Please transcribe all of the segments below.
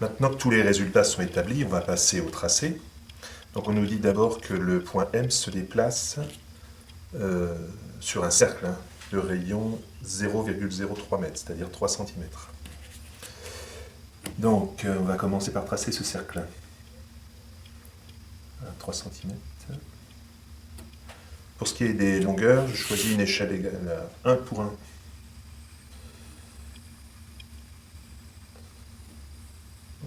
Maintenant que tous les résultats sont établis, on va passer au tracé. Donc on nous dit d'abord que le point M se déplace sur un cercle de rayon 0,03 m, c'est-à-dire 3 cm. Donc on va commencer par tracer ce cercle. 3 cm. Pour ce qui est des longueurs, je choisis une échelle égale à 1 pour 1.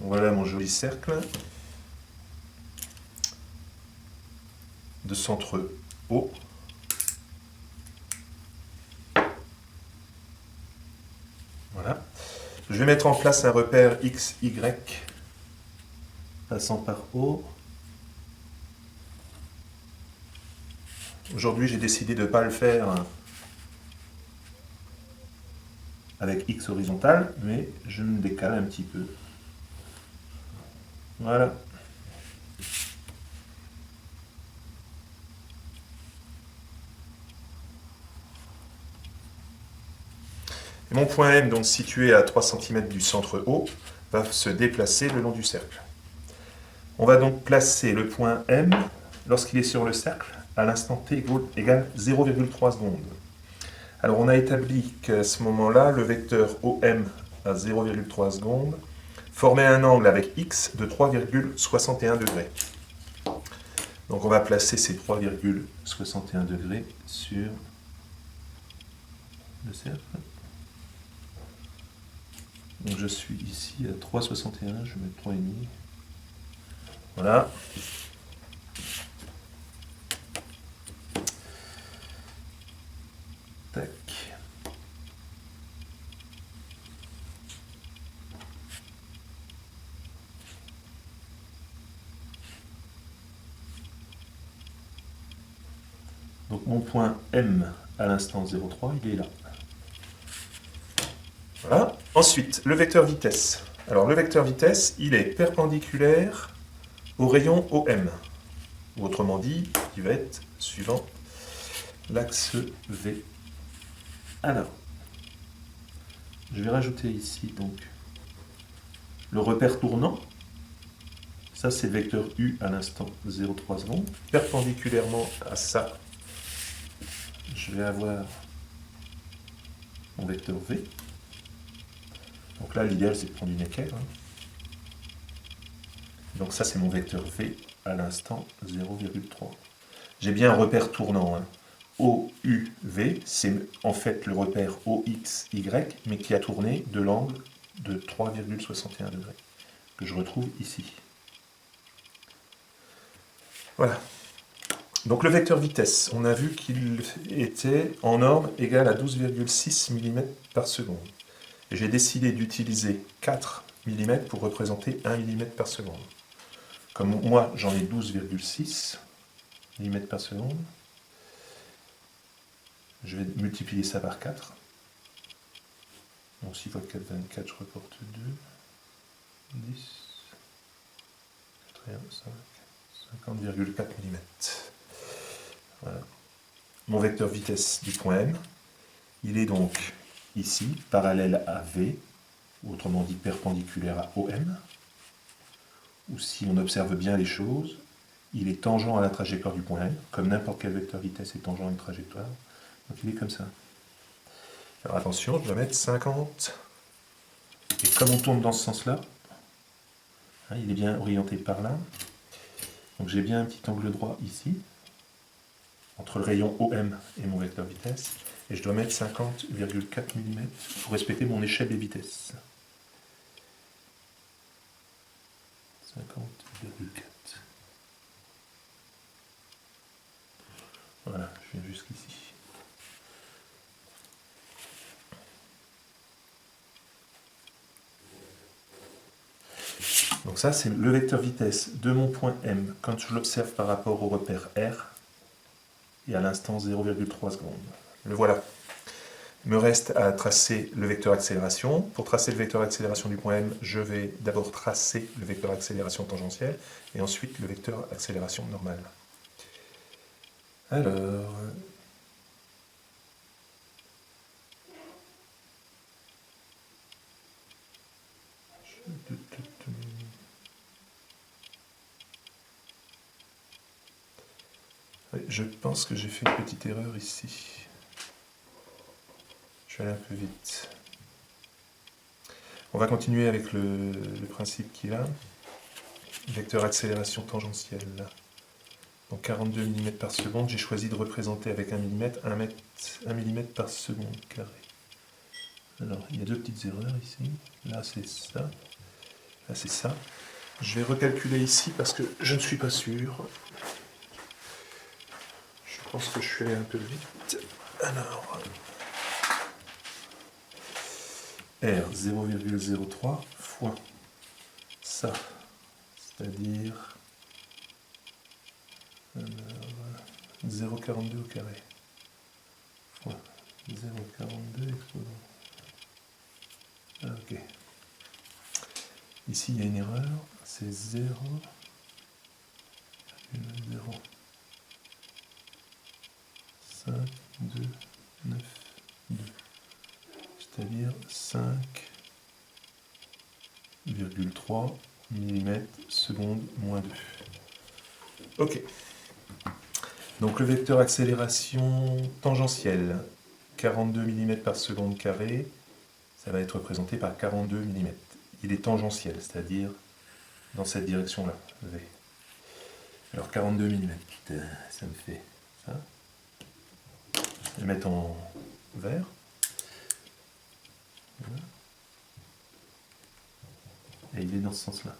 Voilà mon joli cercle de centre O. Voilà. Je vais mettre en place un repère X, Y passant par O. Aujourd'hui, j'ai décidé de ne pas le faire avec X horizontal, mais je me décale un petit peu. Voilà. Et mon point M, donc situé à 3 cm du centre O, va se déplacer le long du cercle. On va donc placer le point M, lorsqu'il est sur le cercle, à l'instant t égale 0,3 secondes. Alors on a établi qu'à ce moment-là, le vecteur OM à 0,3 secondes formait un angle avec X de 3,61 degrés. Donc on va placer ces 3,61 degrés sur le cercle. Donc je suis ici à 3,61, je vais mettre 3,5. Voilà. Tac. Donc mon point M à l'instant 0,3, il est là. Voilà. Ensuite, le vecteur vitesse. Alors le vecteur vitesse, il est perpendiculaire au rayon OM. Ou autrement dit, il va être suivant l'axe V. Alors, je vais rajouter ici donc le repère tournant. Ça, c'est le vecteur U à l'instant 0,3 secondes. Perpendiculairement à ça, je vais avoir mon vecteur V. Donc là, l'idéal, c'est de prendre une équerre. Donc ça, c'est mon vecteur V à l'instant 0,3. J'ai bien un repère tournant. OUV, c'est en fait le repère OXY, mais qui a tourné de l'angle de 3,61 degrés, que je retrouve ici. Voilà. Donc le vecteur vitesse, on a vu qu'il était en norme égale à 12,6 mm par seconde. Et j'ai décidé d'utiliser 4 mm pour représenter 1 mm par seconde. Comme moi, j'en ai 12,6 mm par seconde, je vais multiplier ça par 4. Donc 6 fois 4, 24, je reporte 2, 10, 5, 50,4 mm. Voilà. Mon vecteur vitesse du point M, il est donc ici, parallèle à V, autrement dit perpendiculaire à OM, ou si on observe bien les choses, il est tangent à la trajectoire du point M, comme n'importe quel vecteur vitesse est tangent à une trajectoire. Donc il est comme ça. Alors attention, je dois mettre 50. Et comme on tourne dans ce sens-là, hein, il est bien orienté par là. Donc j'ai bien un petit angle droit ici, entre le rayon OM et mon vecteur vitesse. Et je dois mettre 50,4 mm pour respecter mon échelle des vitesses. 50,4. Voilà, je viens jusqu'ici. Donc ça, c'est le vecteur vitesse de mon point M quand je l'observe par rapport au repère R et à l'instant 0,3 secondes. Le voilà. Il me reste à tracer le vecteur accélération. Pour tracer le vecteur accélération du point M, je vais d'abord tracer le vecteur accélération tangentielle et ensuite le vecteur accélération normale. Alors... je pense que j'ai fait une petite erreur ici. Je vais aller un peu vite. On va continuer avec le principe qu'il a. Vecteur accélération tangentielle. Donc 42 mm par seconde, j'ai choisi de représenter avec 1 mm, 1 mm par seconde carré. Alors, il y a deux petites erreurs ici. Là, c'est ça. Là, c'est ça. Je vais recalculer ici parce que je ne suis pas sûr. Je pense que je suis allé un peu vite. Alors, R 0,03 fois ça, c'est-à-dire 0,42 au carré fois 0,42 exposant. Ok. Ici, il y a une erreur, c'est 0,0 5, 2, 9, 2. C'est-à-dire 5,3 mm seconde moins 2. Ok. Donc le vecteur accélération tangentielle, 42 mm par seconde carré, ça va être représenté par 42 mm. Il est tangentiel, c'est-à-dire dans cette direction-là, V. Alors 42 mm, ça me fait ça. Je vais le mettre en vert. Voilà. Et il est dans ce sens-là.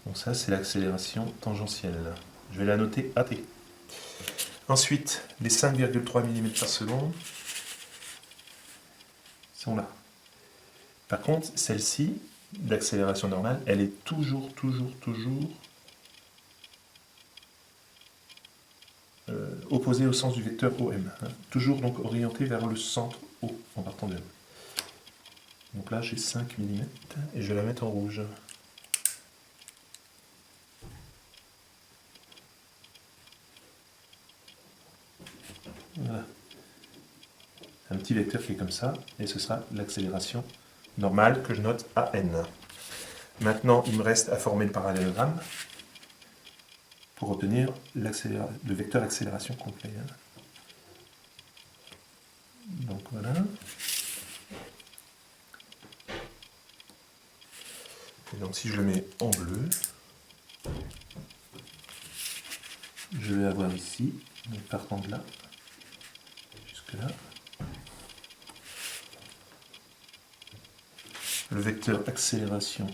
Donc ça, c'est l'accélération tangentielle. Je vais la noter AT. Ensuite, les 5,3 mm par seconde sont là. Par contre, celle-ci, l'accélération normale, elle est toujours opposée au sens du vecteur OM. Hein. Toujours donc orientée vers le centre O en partant de M. Donc là, j'ai 5 mm et je vais la mettre en rouge. Voilà. Un petit vecteur qui est comme ça, et ce sera l'accélération normale que je note à n. Maintenant, il me reste à former le parallélogramme pour obtenir le vecteur accélération complet. Donc voilà. Et donc si je le mets en bleu, je vais avoir ici, donc partant de là, jusque là, le vecteur accélération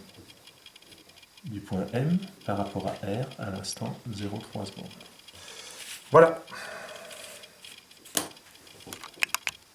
du point M par rapport à R à l'instant 0,3 secondes. Voilà.